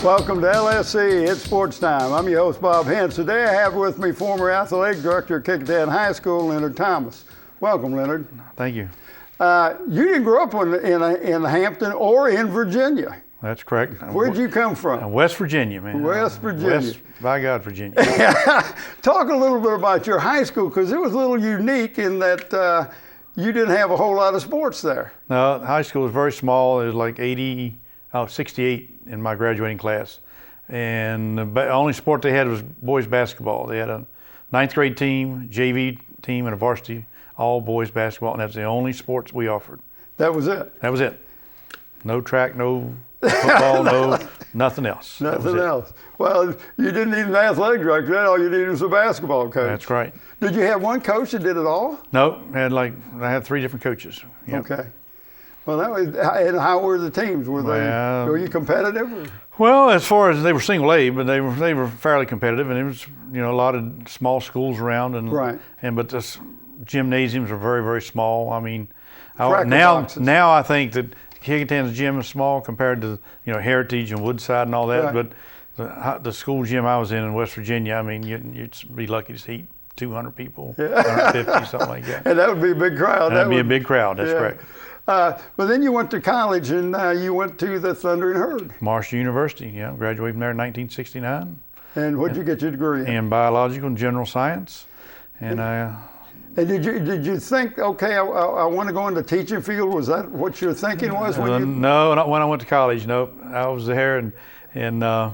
Welcome to LSC, it's Sports Time. I'm your host, Bob Hintz. Today I have with me former athletic director at Kickingham High School, Leonard Thomas. Welcome, Leonard. Thank you. You didn't grow up in Hampton or in Virginia. That's correct. Where'd you come from? West Virginia, man. West Virginia. By God, Virginia. Talk a little bit about your high school, because it was a little unique in that you didn't have a whole lot of sports there. No, high school was very small. It was like 68 in my graduating class. And the only sport they had was boys basketball. They had a ninth grade team, JV team, and a varsity, all boys basketball, and that's the only sports we offered. That was it? That was it. No track, no football, no nothing else. Nothing else. Well, you didn't need an athletic director. All you needed was a basketball coach. That's right. Did you have one coach that did it all? No, I had 3 different coaches. Yep. Okay. Well, and how were the teams? Were you competitive? Or? Well, as far as they were single A, but they were fairly competitive, and it was a lot of small schools around, but the gymnasiums are very, very small. I mean, now I think that Kickingham gym is small compared to Heritage and Woodside and all that, right. But the school gym I was in West Virginia, I mean, you'd be lucky to seat 200 people, 150, something like that. And that would be a big crowd. That'd be a big crowd. That's correct. But then you went to college, and you went to the Thundering Herd. Marshall University, graduated from there in 1969. And what did you get your degree in? In biological and general science. And did you think, okay, I want to go into the teaching field? Was that what your thinking was? No, not when I went to college. No, I was there, and the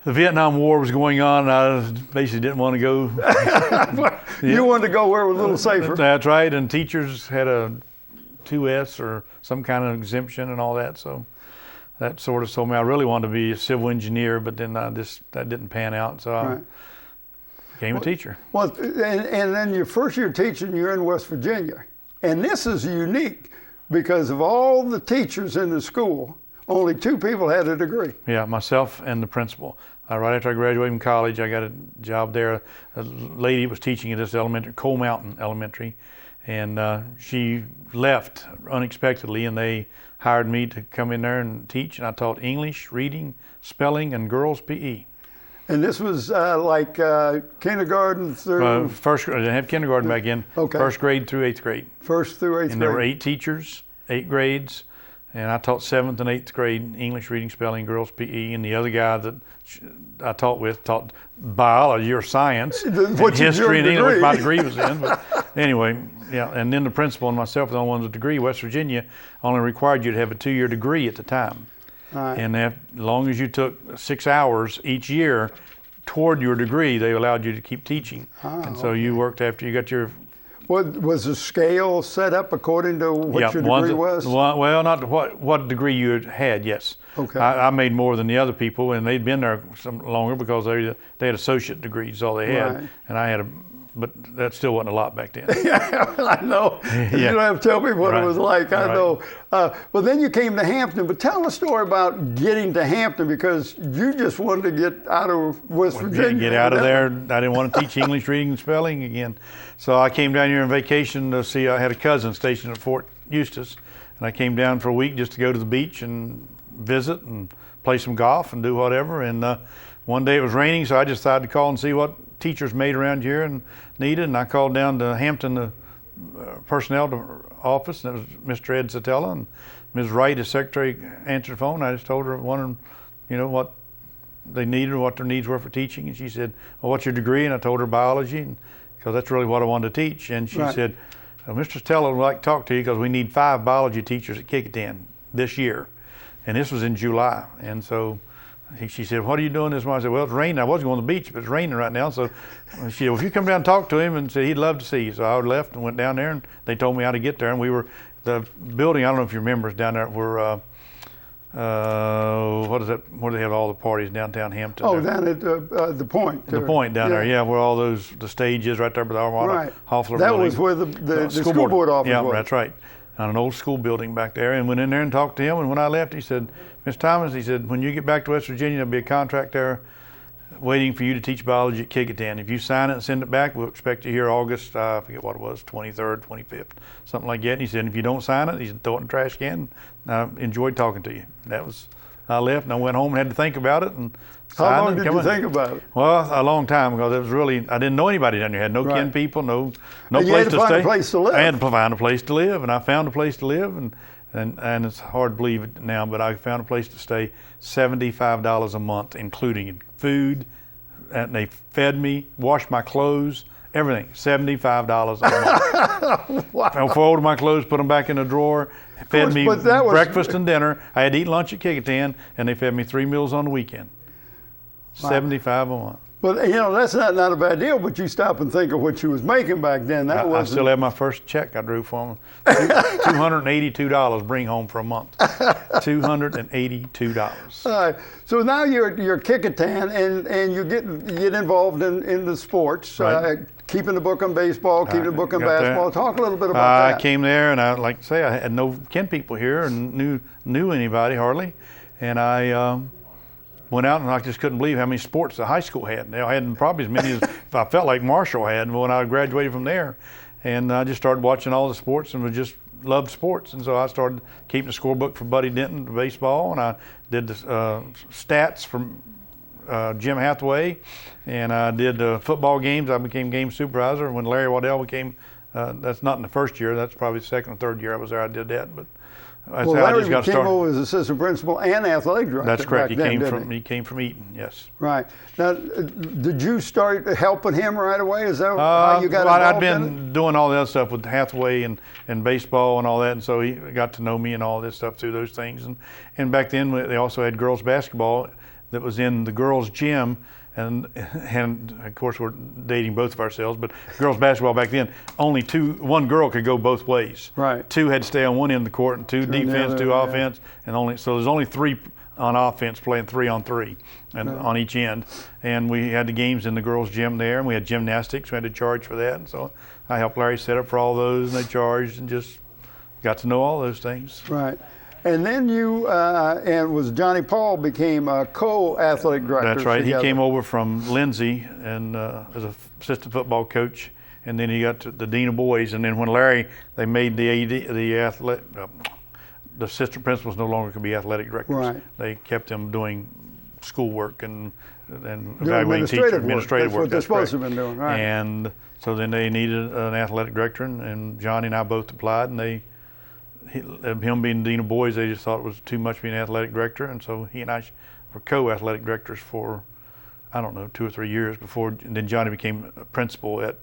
Vietnam War was going on, and I basically didn't want to go. You wanted to go where it was a little safer. That's right, and teachers had a 2S or some kind of exemption and all that, so that sort of told me I really wanted to be a civil engineer, but then that didn't pan out, so I became a teacher. Well, and then your first year teaching, you're in West Virginia, and this is unique because of all the teachers in the school, only 2 people had a degree. Yeah, myself and the principal. Right after I graduated from college, I got a job there. A lady was teaching at this elementary, Coal Mountain Elementary, and she left unexpectedly, and they hired me to come in there and teach, and I taught English, reading, spelling, and girls' PE. And this was like kindergarten through? First grade. I didn't have kindergarten back in. Okay. First grade through 8th grade. First through 8th grade. And there were 8 teachers, 8 grades, and I taught 7th and 8th grade English, reading, spelling, girls' PE, and the other guy that I taught biology or science, and history and English. My degree was in, but anyway, and then the principal and myself, the only ones with a degree. West Virginia only required you to have a 2-year degree at the time. Right. And as long as you took 6 hours each year toward your degree, they allowed you to keep teaching. And so you worked after you got your... What was the scale set up according to what your degree was? Well, not what degree you had, yes. Okay. I made more than the other people, and they'd been there some longer because they had associate degrees, all they had. Right. And I had but that still wasn't a lot back then. Yeah, I know. You don't have to tell me what it was like. I know. Well, then you came to Hampton. But tell a story about getting to Hampton, because you just wanted to get out of West Virginia. Get out of there. I didn't want to teach English, reading, and spelling again. So I came down here on vacation to see. I had a cousin stationed at Fort Eustis, and I came down for a week just to go to the beach and visit and play some golf and do whatever. And one day it was raining, so I just decided to call and see what teachers made around here and needed, and I called down to Hampton, the personnel office, and it was Mr. Ed Satella, and Ms. Wright, his secretary, answered the phone. I just told her, what they needed, what their needs were for teaching, and she said, well, what's your degree? And I told her biology, because that's really what I wanted to teach. And she said, well, Mr. Satella would like to talk to you because we need 5 biology teachers at Kickingham this year. And this was in July, and so she said, what are you doing this morning? I said, well, it's raining. I was going to the beach, but it's raining right now. So she said, well, if you come down and talk to him, and said he'd love to see you. So I left and went down there, and they told me how to get there. And the building, I don't know if you remember, is down there where, what is that, where they have all the parties, downtown Hampton? Oh, down at the Point. The Point down there, where all the stage is right there by the Armada Hoffler That building. was where the school board office was. Yeah, that's right. On an old school building back there, and went in there and talked to him. And when I left, he said, Ms. Thomas, he said, when you get back to West Virginia, there'll be a contract there waiting for you to teach biology at Kickingham. If you sign it and send it back, we'll expect you here August, I forget what it was, 23rd, 25th, something like that. And he said, if you don't sign it, he said, throw it in the trash can. I enjoyed talking to you. That was I left and I went home and had to think about it. And how long did you think about it? Well, a long time, because it was really, I didn't know anybody down there. I had no kin people, no and place to stay. You had to find a place to live. I had to find a place to live, and I found a place to live, and it's hard to believe it now, but I found a place to stay, $75 a month, including food, and they fed me, washed my clothes, everything, $75 a month. Wow. I folded my clothes, put them back in the drawer, fed me breakfast and dinner. I had to eat lunch at Kickingham, and they fed me 3 meals on the weekend. Wow. $75 a month. But you know, that's not a bad deal. But you stop and think of what you was making back then. I still have my first check I drew for them. $282 bring home for a month. $282. All right. So now you're Kickingham, and you get involved in the sports. Right. Keeping the book on baseball, keeping the book on basketball. Talk a little bit about that. I came there, and like I say, I had no kin people here, and knew anybody hardly, and I went out, and I just couldn't believe how many sports the high school had. I had probably as many as I felt like Marshall had when I graduated from there. And I just started watching all the sports and just loved sports. And so I started keeping the scorebook for Buddy Denton, baseball, and I did the stats from Jim Hathaway, and I did football games. I became game supervisor when Larry Waddell became, that's not in the first year, that's probably the second or third year I was there, I did that. But that's how I just got started. Larry came over as assistant principal and athletic director. That's correct. He came from Eaton. Yes. Right. Now, did you start helping him right away? Is that how you got involved? I'd been doing all that stuff with Hathaway and baseball and all that, and so he got to know me and all this stuff through those things. And back then they also had girls basketball that was in the girls' gym. And of course we're dating both of ourselves, but girls basketball back then, only one girl could go both ways. Right. Two had to stay on one end of the court, and two defense, two offense, and so there's only 3 on offense playing 3-on-3 and on each end. And we had the games in the girls' gym there, and we had gymnastics. We had to charge for that, and so I helped Larry set up for all those, and they charged, and just got to know all those things. Right. And then you and Johnny Paul became a co-athletic director. That's right. Together. He came over from Lindsay and as an assistant football coach, and then he got to the dean of boys. And then when Larry, they made the assistant principals no longer could be athletic directors. Right. They kept them doing schoolwork and evaluating teachers, administrative work. That's what they're supposed to have been doing. Right. And so then they needed an athletic director, and Johnny and I both applied, and him being dean of boys, they just thought it was too much being athletic director, and so he and I were co-athletic directors for, I don't know, 2 or 3 years before. And then Johnny became a principal at,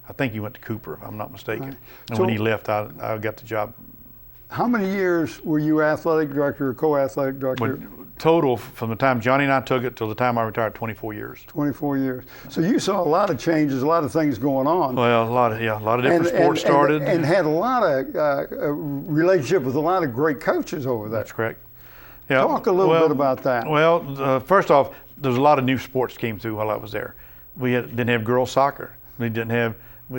I think he went to Cooper, if I'm not mistaken. Right. And so when he left, I got the job. How many years were you athletic director or co-athletic director? But total, from the time Johnny and I took it till the time I retired, 24 years. 24 years. So you saw a lot of changes, a lot of things going on. Well, a lot of different sports started. And had a lot of relationship with a lot of great coaches over there. That's correct. Yeah. Talk a little bit about that. Well, first off, there was a lot of new sports came through while I was there. We didn't have girls soccer. We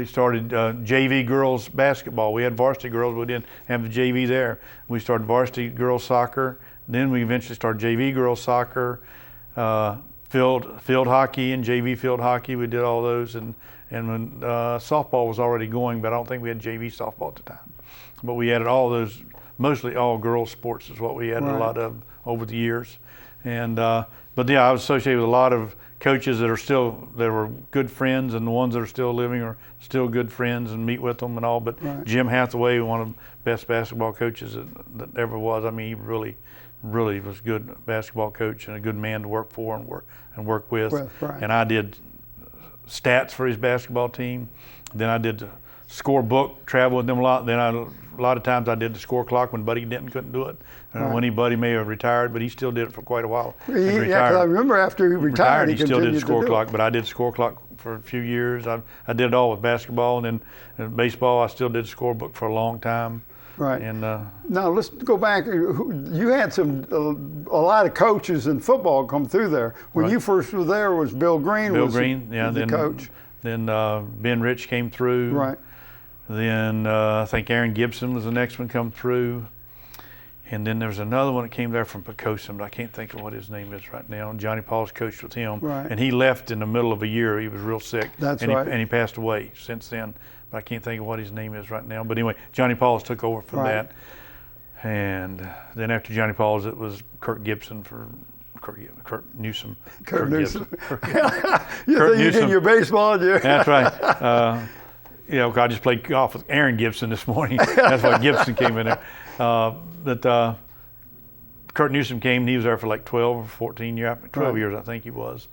started JV girls basketball. We had varsity girls, but we didn't have the JV there. We started varsity girls soccer. Then we eventually started JV girls soccer, field hockey and JV field hockey. We did all those, and when softball was already going, but I don't think we had JV softball at the time. But we added all those, mostly all girls sports is what we added a lot of over the years. And but yeah, I was associated with a lot of coaches that were good friends, and the ones that are still living are still good friends and meet with them and all. But Jim Hathaway, one of the best basketball coaches that ever was. I mean, he really was a good basketball coach and a good man to work for and work with. And I did stats for his basketball team. Then I did the score book, traveled with them a lot. Then a lot of times I did the score clock when Buddy Denton couldn't do it. And Buddy may have retired, but he still did it for quite a while. Yeah, because I remember after he retired, he still did the score clock. But I did score clock for a few years. I did it all with basketball, and then in baseball I still did the score book for a long time. Right. And now let's go back. You had a lot of coaches in football come through there. When you first were there, was Bill Green? The coach. Then Ben Rich came through. Right. Then I think Aaron Gibson was the next one come through. And then there was another one that came there from Pocosin, but I can't think of what his name is right now. And Johnny Paul's coached with him. Right. And he left in the middle of a year. He was real sick. That's right. And he passed away since then. But I can't think of what his name is right now. But anyway, Johnny Paul's took over from that. And then after Johnny Paul's, it was Kurt Newsom. Kurt Newsom. Kurt You Newsom. did your baseball, That's right. I just played golf with Aaron Gibson this morning. That's why Gibson came in there. Kurt Newsom came, and he was there for like 12 or 14 years, 12 years, I think he was.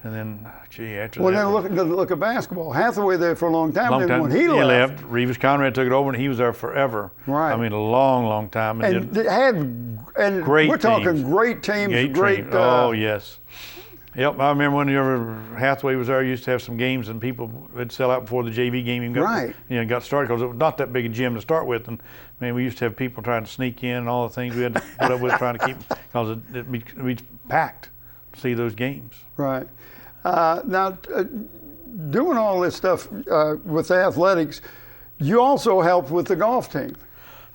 And then, after that. Well, then look at basketball. Hathaway there for a long time. Then when he left, Reeves Conrad took it over, and he was there forever. Right. I mean, a long, long time. And great we're talking teams. Great teams. Great. Oh yes. Yep. I remember whenever Hathaway was there, I used to have some games, and people would sell out before the JV game even got started, because it was not that big a gym to start with, and we used to have people trying to sneak in and all the things we had to put up with trying to keep, because it'd be packed to see those games. Right. Now, doing all this stuff with athletics, you also helped with the golf team.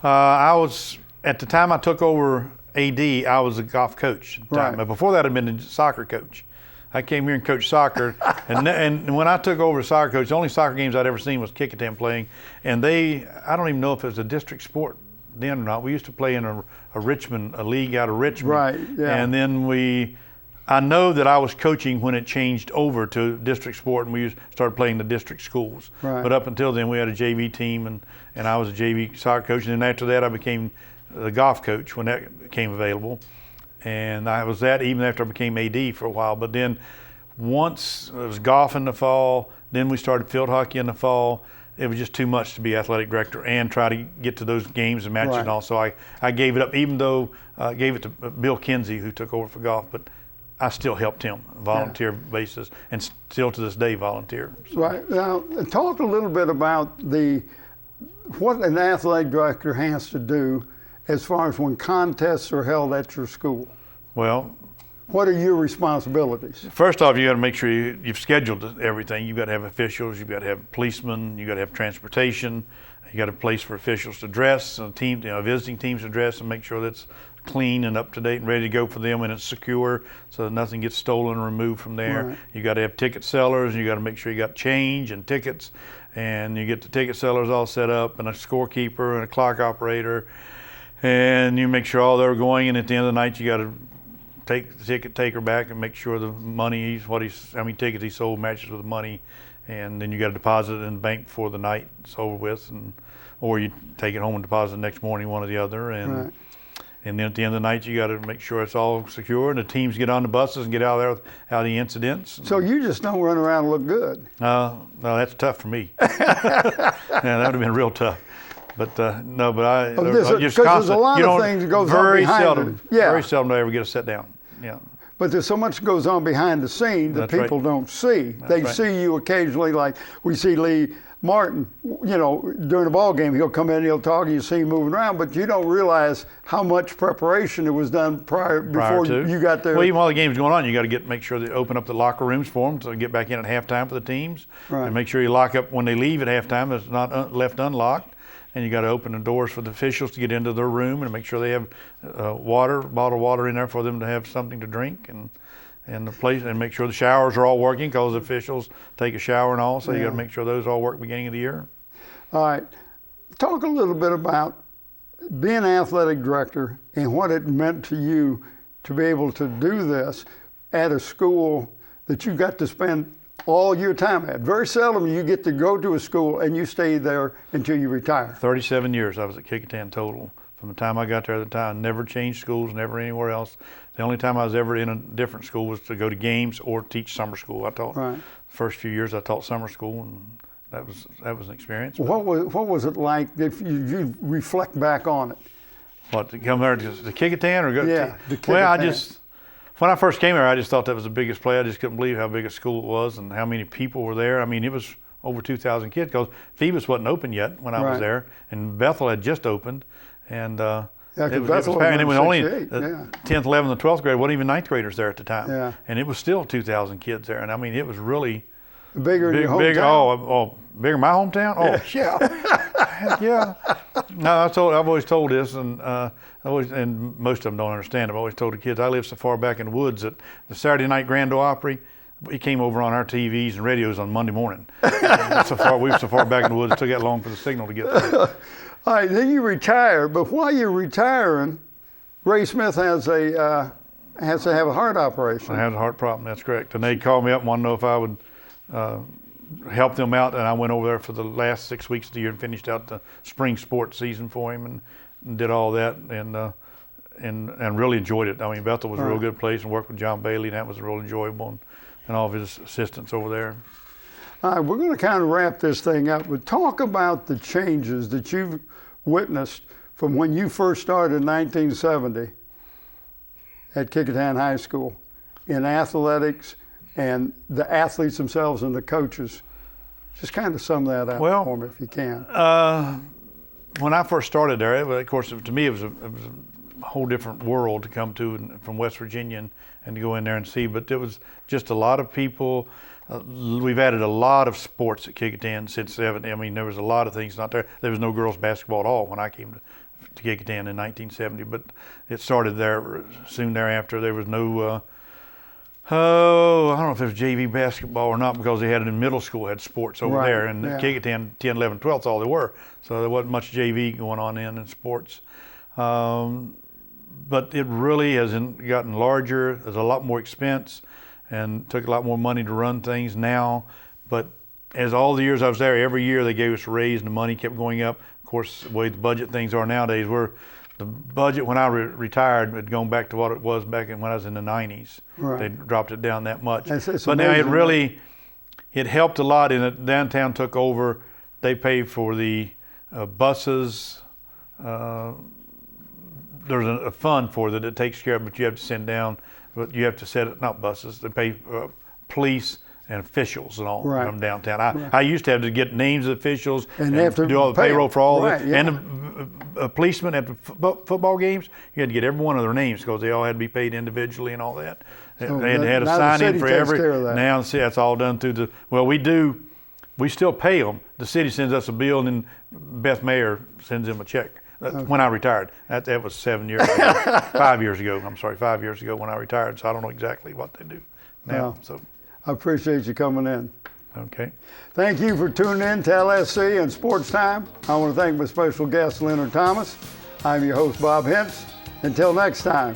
I was, at the time I took over AD, I was a golf coach at the time. But before that, I'd been a soccer coach. I came here and coached soccer, and when I took over as soccer coach, the only soccer games I'd ever seen was Kickingham playing, and I don't even know if it was a district sport then or not. We used to play in a league out of Richmond. Right, yeah. And then I know that I was coaching when it changed over to district sport, and we started playing the district schools. Right. But up until then, we had a JV team, and I was a JV soccer coach, and then after that, I became the golf coach when that became available. And I was that even after I became AD for a while. But then once it was golf in the fall, then we started field hockey in the fall. It was just too much to be athletic director and try to get to those games and matches and all. So I gave it up, even though I gave it to Bill Kinsey, who took over for golf. But I still helped him volunteer basis, and still to this day volunteer. So. Right. Now, talk a little bit about what an athletic director has to do as far as when contests are held at your school. Well, what are your responsibilities? First off, you got to make sure you've scheduled everything. You've got to have officials, you've got to have policemen, you've got to have transportation, you got a place for officials to dress, and visiting teams to dress, and make sure that's clean and up to date and ready to go for them, and it's secure so that nothing gets stolen or removed from there. Right. You got to have ticket sellers, and you got to make sure you got change and tickets, and you get the ticket sellers all set up, and a scorekeeper and a clock operator, and you make sure all they're going, and at the end of the night you got to take the ticket taker back and make sure the money, how many tickets he sold matches with the money, and then you got to deposit it in the bank before the night is over with, or you take it home and deposit it the next morning, one or the other, and then at the end of the night you got to make sure it's all secure, and the teams get on the buses and get out of there without any incidents. So you just don't run around and look good. No, that's tough for me. Yeah, that would have been real tough. But no, but I just because there's a lot of things that goes on behind Very seldom do I ever get to sit down. Yeah. But there's so much goes on behind the scene that people don't see. They see you occasionally, like we see Lee Martin, during the ball game, he'll come in, he'll talk, and you see him moving around, but you don't realize how much preparation it was done before you got there. Well, even while the game's going on, you got to make sure they open up the locker rooms for them to get back in at halftime for the teams, and make sure you lock up when they leave at halftime. It's not left unlocked. And you got to open the doors for the officials to get into their room and make sure they have bottled water in there for them to have something to drink, and the place, and make sure the showers are all working, because the officials take a shower and all. So you got to make sure those all work beginning of the year. All right, talk a little bit about being athletic director and what it meant to you to be able to do this at a school that you got to spend all your time at. Very seldom you get to go to a school and you stay there until you retire. 37 years I was at Kickingham total. From the time I got there to the time, never changed schools, never anywhere else. The only time I was ever in a different school was to go to games or teach summer school. I taught the first few years I taught summer school, and that was an experience. What was it like if you reflect back on it? What, to come there to Kickingham or go? Yeah, well, when I first came here, I just thought that was the biggest play. I just couldn't believe how big a school it was and how many people were there. I mean, it was over 2,000 kids, because Phoebus wasn't open yet when I was there, and Bethel had just opened, and it was only 10th, 11th, and 12th grade. Wasn't even 9th graders there at the time, and it was still 2,000 kids there. And I mean, it was really bigger than your hometown. Bigger than my hometown. Oh yeah, yeah. No, I've always told this, and and most of them don't understand. I've always told the kids I live so far back in the woods that the Saturday night Grand Ole Opry, it came over on our TVs and radios on Monday morning. We were so far back in the woods, it took that long for the signal to get there. All right, then you retire, but while you're retiring, Ray Smith has to have a heart operation. I had a heart problem, that's correct. And they called me up and wanted to know if I would help them out. And I went over there for the last 6 weeks of the year and finished out the spring sports season for him and did all that and really enjoyed it. I mean, Bethel was a real good place and worked with John Bailey, and that was real enjoyable, and all of his assistants over there. All right, we're going to kind of wrap this thing up, but talk about the changes that you've witnessed from when you first started in 1970 at Kecoughtan High School in athletics and the athletes themselves and the coaches. Just kind of sum that up for me if you can. When I first started there, of course, to me, it was a whole different world to come to from West Virginia and to go in there and see. But there was just a lot of people. We've added a lot of sports at Kecoughtan since '70. I mean, there was a lot of things not there. There was no girls basketball at all when I came to Kecoughtan in 1970, but it started there soon thereafter. There was no, I don't know if it was JV basketball or not, because they had it in middle school, had sports over there, and Kecoughtan 10, 11, 12 all there were. So there wasn't much JV going on in sports. But it really has gotten larger. There's a lot more expense and took a lot more money to run things now. But as all the years I was there, every year they gave us a raise and the money kept going up. Of course, the way the budget things are nowadays, the budget when I retired had gone back to what it was back when I was in the 90s. They dropped it down that much. But now it helped a lot in it. Downtown took over. They paid for the buses. There's a fund for that takes care of it, but you have to send down, but you have to set it, not buses, they pay police and officials and all from downtown. I used to have to get names of officials and have to do all the payroll for all of it. And the policemen at the football games, you had to get every one of their names because they all had to be paid individually and all that. So they had to sign in for every. Now that's all done through the. Well, we still pay them. The city sends us a bill, and then Beth Mayer sends them a check. When I retired, that was 7 years ago, 5 years ago. I'm sorry, 5 years ago when I retired. So I don't know exactly what they do now. So I appreciate you coming in. Okay. Thank you for tuning in to LSC and Sports Time. I want to thank my special guest, Leonard Thomas. I'm your host, Bob Hintz. Until next time.